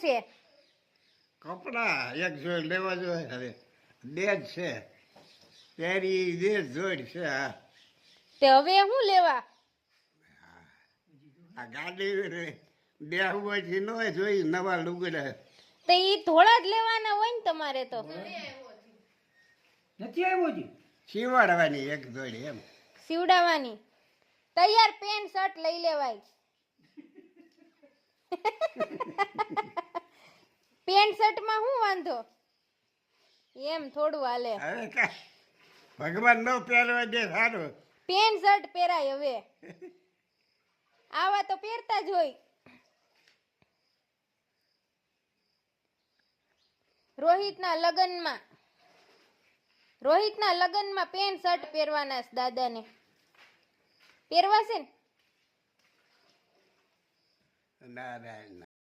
છે? કપડા એક જોડ લેવા જોઈએ. હવે બે જ છે, પહેરી બે જોડ છે. હા, તે હવે શું લેવા? આ ગાડી બે હોવાથી ન જોઈ નવા લુગડા. તો ઈ થોડા જ લેવાના હોય ને તમારે તો. નથી આવ્યો જી. સીવાડવાની એક જોડ એમ. સીવડાવવાની. તૈયાર પેન્ટ શર્ટ લઈ લેવાય. પેન્ટ શર્ટમાં શું વાંધો? એમ થોડું હાલે. હવે કા ભગવાન ન પહેરવા દે સારું. પેન્ટ શર્ટ પહેરાય હવે. આવા તો પહેરતા જ હોય. રોહિતના લગ્નમાં પેન્ટ શર્ટ પહેરવાના છે દાદાને. પહેરવાશે ને? ના ના ના.